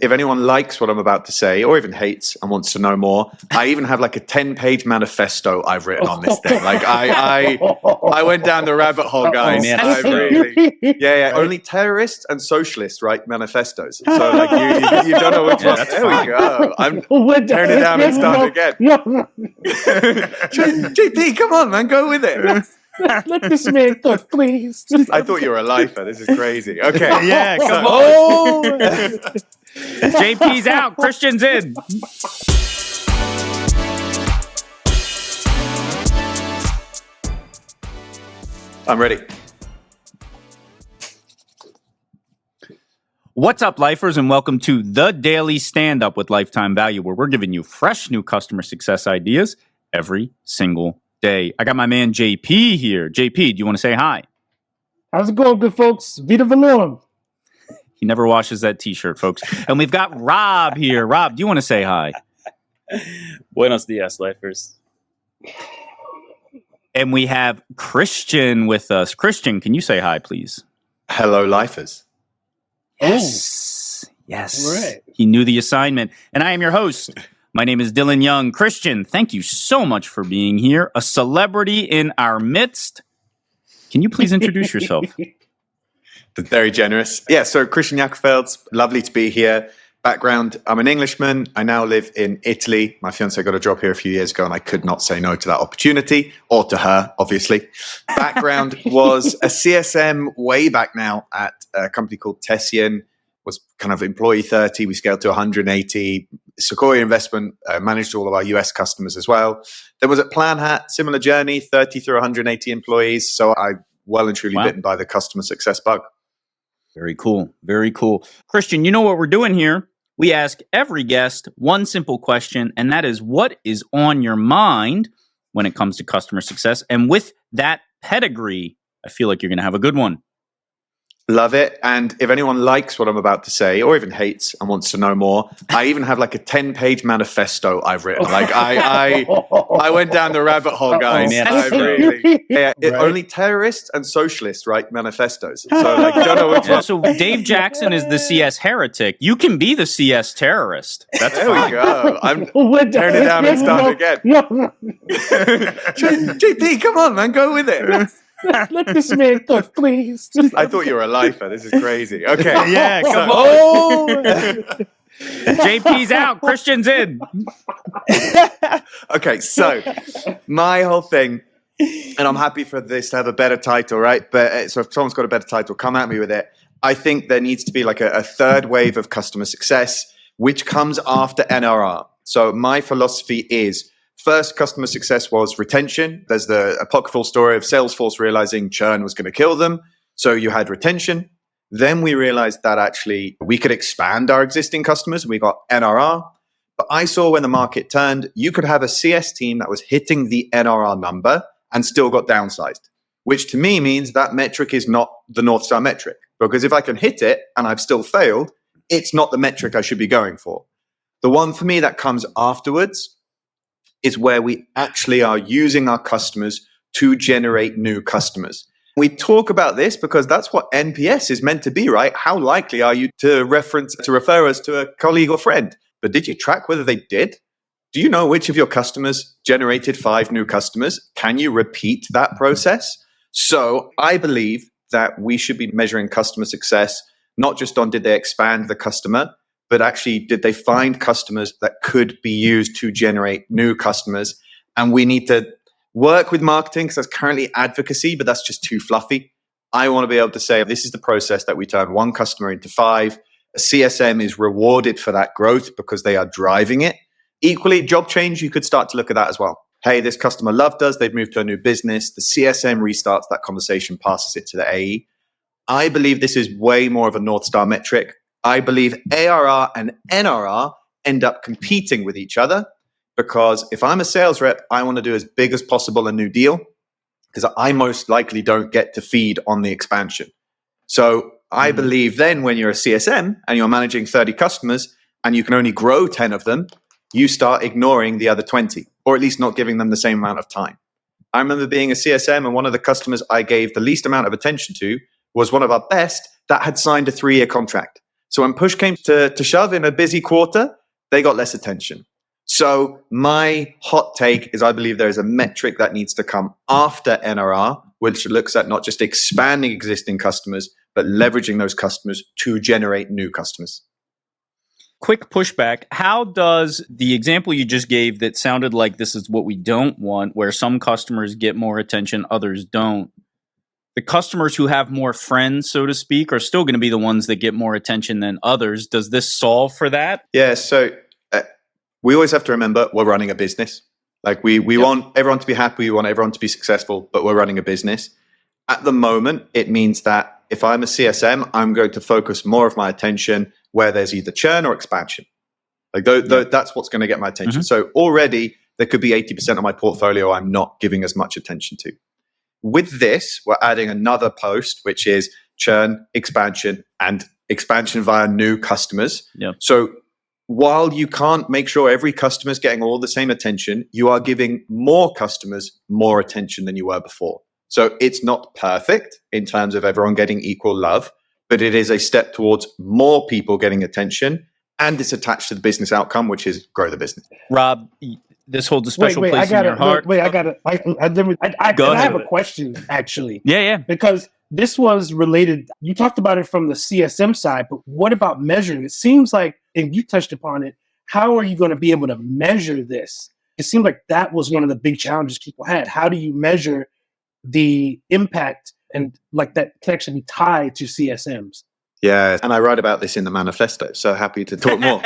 if anyone likes what I'm about to say, or even hates and wants to know more, I even have like a 10-page manifesto I've written on this thing. Like I went down the rabbit hole, guys. Only terrorists and socialists write manifestos. So like you don't know which one. There we go. I'm turning it down and start again. JP, come on, man, go with it. Let this man talk, please. I thought you were a lifer. This is crazy. Okay. Yeah, come on. JP's out. Christian's in. I'm ready. What's up, lifers, and welcome to the Daily Standup with Lifetime Value, where we're giving you fresh new customer success ideas every single day. I got my man JP here. JP, do you want to say hi? How's it going, good folks? Vida Valorem. He never washes that t-shirt, folks. And we've got Rob here. Rob, do you want to say hi? Buenos dias, lifers. And we have Christian with us. Christian, can you say hi, please? Hello, lifers. Yes. Yes. Right. He knew the assignment. And I am your host. My name is Dylan Young. Christian, thank you so much for being here. A celebrity in our midst. Can you please introduce yourself? That's very generous. Yeah, so Christian Jakenfelds, lovely to be here. Background, I'm an Englishman. I now live in Italy. My fiance got a job here a few years ago and I could not say no to that opportunity, or to her, obviously. Background was a CSM way back now at a company called Tessian, was kind of employee 30. We scaled to 180. Sequoia Investment managed all of our US customers as well. There was at Plan Hat, similar journey, 30 through 180 employees. So I well and truly bitten by the customer success bug. Very cool. Very cool. Christian, you know what we're doing here? We ask every guest one simple question, and that is, what is on your mind when it comes to customer success? And with that pedigree, I feel like you're going to have a good one. Love it. And if anyone likes what I'm about to say, or even hates and wants to know more, I even have like a 10-page manifesto I've written. Like I went down the rabbit hole, guys. Only terrorists and socialists write manifestos. So like you don't know which one. So Dave Jackson is the CS heretic. You can be the CS terrorist. There we go. I'm turning it down and start again. JP, come on, man, go with it. Let this man talk, please. I thought you were a lifer. This is crazy. Okay. Yeah, come on. JP's out. Christian's in. Okay, so my whole thing, and I'm happy for this to have a better title, right? But so if someone's got a better title, come at me with it. I think there needs to be like a third wave of customer success, which comes after NRR. So my philosophy is, first, customer success was retention. There's the apocryphal story of Salesforce realizing churn was going to kill them. So you had retention. Then we realized that actually we could expand our existing customers. We got NRR. But I saw when the market turned, you could have a CS team that was hitting the NRR number and still got downsized, which to me means that metric is not the North Star metric. Because if I can hit it and I've still failed, it's not the metric I should be going for. The one for me that comes afterwards is where we actually are using our customers to generate new customers. We talk about this because that's what NPS is meant to be, right? How likely are you to refer us to a colleague or friend? But did you track whether they did? Do you know which of your customers generated 5 new customers? Can you repeat that process? So I believe that we should be measuring customer success, not just on did they expand the customer, but actually, did they find customers that could be used to generate new customers? And we need to work with marketing because that's currently advocacy, but that's just too fluffy. I want to be able to say, this is the process that we turn 1 customer into 5. A CSM is rewarded for that growth because they are driving it. Equally, job change, you could start to look at that as well. Hey, this customer loved us. They've moved to a new business. The CSM restarts that conversation, passes it to the AE. I believe this is way more of a North Star metric. I believe ARR and NRR end up competing with each other because if I'm a sales rep, I want to do as big as possible a new deal because I most likely don't get to feed on the expansion. So I believe then when you're a CSM and you're managing 30 customers and you can only grow 10 of them, you start ignoring the other 20 or at least not giving them the same amount of time. I remember being a CSM and one of the customers I gave the least amount of attention to was one of our best that had signed a 3-year contract. So when push came to shove in a busy quarter, they got less attention. So my hot take is I believe there is a metric that needs to come after NRR, which looks at not just expanding existing customers, but leveraging those customers to generate new customers. Quick pushback. How does the example you just gave that sounded like this is what we don't want, where some customers get more attention, others don't, the customers who have more friends, so to speak, are still going to be the ones that get more attention than others. Does this solve for that? Yeah, so we always have to remember we're running a business. Like we want everyone to be happy, we want everyone to be successful, but we're running a business. At the moment, it means that if I'm a CSM, I'm going to focus more of my attention where there's either churn or expansion. Like that's what's going to get my attention. So already there could be 80% of my portfolio I'm not giving as much attention to. With this, we're adding another post, which is churn, expansion, and expansion via new customers. Yep. So while you can't make sure every customer is getting all the same attention, you are giving more customers more attention than you were before. So it's not perfect in terms of everyone getting equal love, but it is a step towards more people getting attention, and it's attached to the business outcome, which is grow the business. Rob, this holds a special place in your heart. I have a question, actually. Yeah. Because this was related, you talked about it from the CSM side, but what about measuring? It seems like, and you touched upon it, how are you going to be able to measure this? It seemed like that was one of the big challenges people had. How do you measure the impact and like that can actually be tied to CSMs? Yeah, and I write about this in the manifesto, so happy to talk more.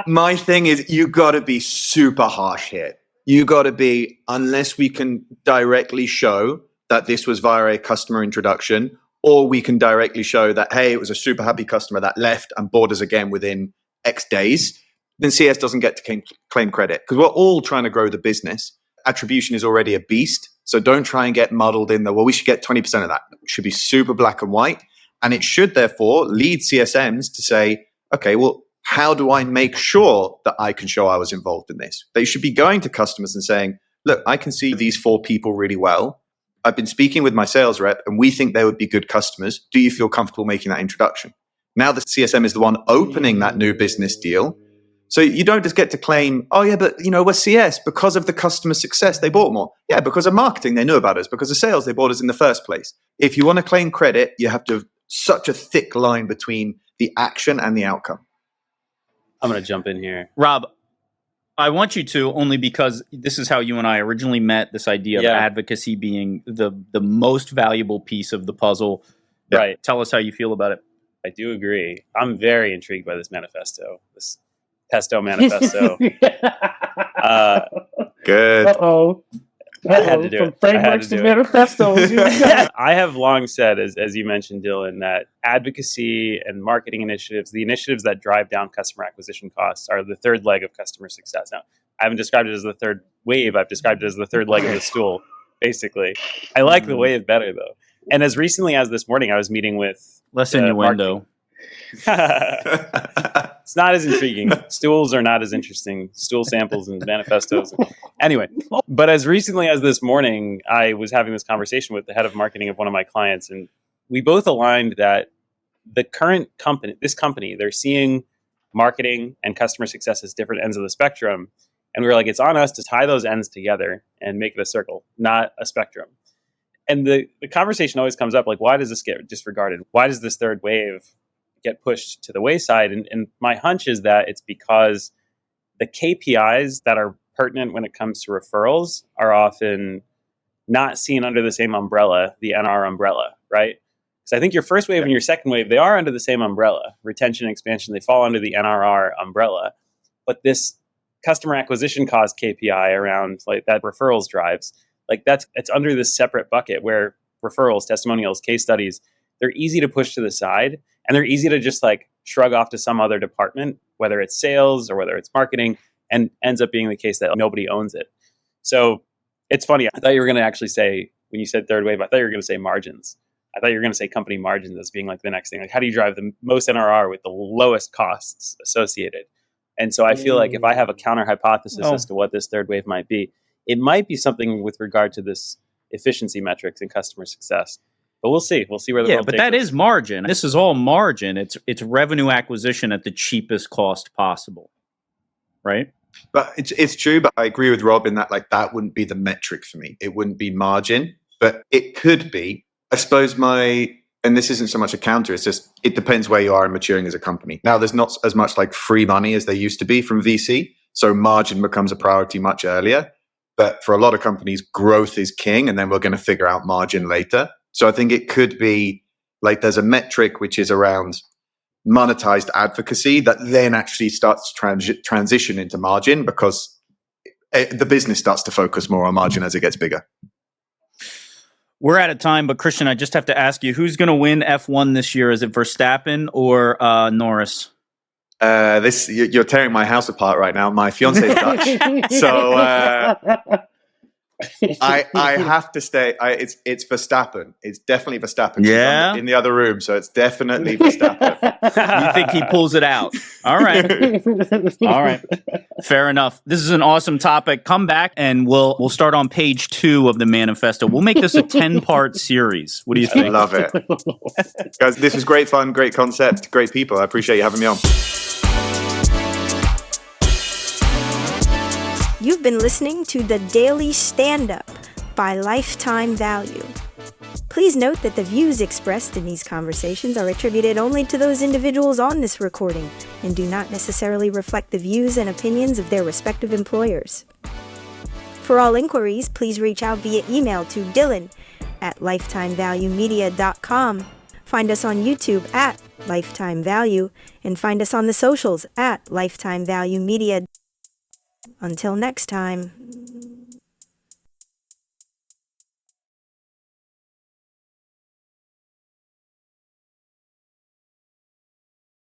My thing is you got to be super harsh here. You got to be, unless we can directly show that this was via a customer introduction, or we can directly show that, hey, it was a super happy customer that left and bought us again within X days, then CS doesn't get to claim credit because we're all trying to grow the business. Attribution is already a beast, so don't try and get muddled in we should get 20% of that. It should be super black and white. And it should therefore lead CSMs to say, okay, well, how do I make sure that I can show I was involved in this? They should be going to customers and saying, look, I can see these 4 people really well. I've been speaking with my sales rep and we think they would be good customers. Do you feel comfortable making that introduction? Now the CSM is the one opening that new business deal. So you don't just get to claim, oh yeah, but we're CS because of the customer success, they bought more. Yeah, because of marketing, they knew about us. Because of sales, they bought us in the first place. If you want to claim credit, you have to such a thick line between the action and the outcome. I'm going to jump in here. Rob, I want you to, only because this is how you and I originally met, this idea of advocacy being the most valuable piece of the puzzle. Right. Tell us how you feel about it. I do agree. I'm very intrigued by this manifesto, this pesto manifesto. Good. Uh-oh. I had to do From it. frameworks to manifestos. I have long said, as you mentioned, Dylan, that advocacy and marketing initiatives, the initiatives that drive down customer acquisition costs, are the third leg of customer success. Now, I haven't described it as the third wave. I've described it as the third leg of the stool, basically. I like the wave better, though. And as recently as this morning, I was meeting with... Less innuendo. It's not as intriguing. Stools are not as interesting. Stool samples and manifestos. Anyway, but as recently as this morning, I was having this conversation with the head of marketing of one of my clients, and we both aligned that the current company, they're seeing marketing and customer success as different ends of the spectrum. And we were like, it's on us to tie those ends together and make it a circle, not a spectrum. And the conversation always comes up, like, why does this get disregarded? Why does this third wave get pushed to the wayside? And my hunch is that it's because the KPIs that are pertinent when it comes to referrals are often not seen under the same umbrella, the NR umbrella, right? Because I think your first wave and your second wave, they are under the same umbrella. Retention and expansion, they fall under the NRR umbrella. But this customer acquisition cost KPI around like that referrals drives, like it's under this separate bucket where referrals, testimonials, case studies, they're easy to push to the side and they're easy to just like shrug off to some other department, whether it's sales or whether it's marketing, and ends up being the case that nobody owns it. So it's funny. I thought you were going to actually say, when you said third wave, I thought you were going to say margins. I thought you were going to say company margins as being like the next thing. Like, how do you drive the most NRR with the lowest costs associated? And so I feel like if I have a counter hypothesis as to what this third wave might be, it might be something with regard to this efficiency metrics and customer success. But we'll see. We'll see where the Yeah, world but takes that us. is margin. This is all margin. It's revenue acquisition at the cheapest cost possible, right? But it's true. But I agree with Rob in that like that wouldn't be the metric for me. It wouldn't be margin, but it could be. I suppose and this isn't so much a counter. It's just it depends where you are in maturing as a company. Now there's not as much like free money as there used to be from VC, so margin becomes a priority much earlier. But for a lot of companies, growth is king, and then we're going to figure out margin later. So I think it could be like there's a metric which is around monetized advocacy that then actually starts to transition into margin because the business starts to focus more on margin as it gets bigger. We're out of time, but Christian, I just have to ask you, who's going to win F1 this year? Is it Verstappen or Norris? You're tearing my house apart right now. My fiance is Dutch, so I have to stay. It's Verstappen. It's definitely Verstappen. Yeah? She's in the other room, so it's definitely Verstappen. You think he pulls it out? All right. All right. Fair enough. This is an awesome topic. Come back and we'll start on page 2 of the manifesto. We'll make this a 10-part series. What do you think? Love it. Guys, this was great fun, great concept, great people. I appreciate you having me on. You've been listening to the Daily Standup by Lifetime Value. Please note that the views expressed in these conversations are attributed only to those individuals on this recording and do not necessarily reflect the views and opinions of their respective employers. For all inquiries, please reach out via email to dylan@lifetimevaluemedia.com. Find us on YouTube at Lifetime Value and find us on the socials at Lifetime Value Media. Until next time.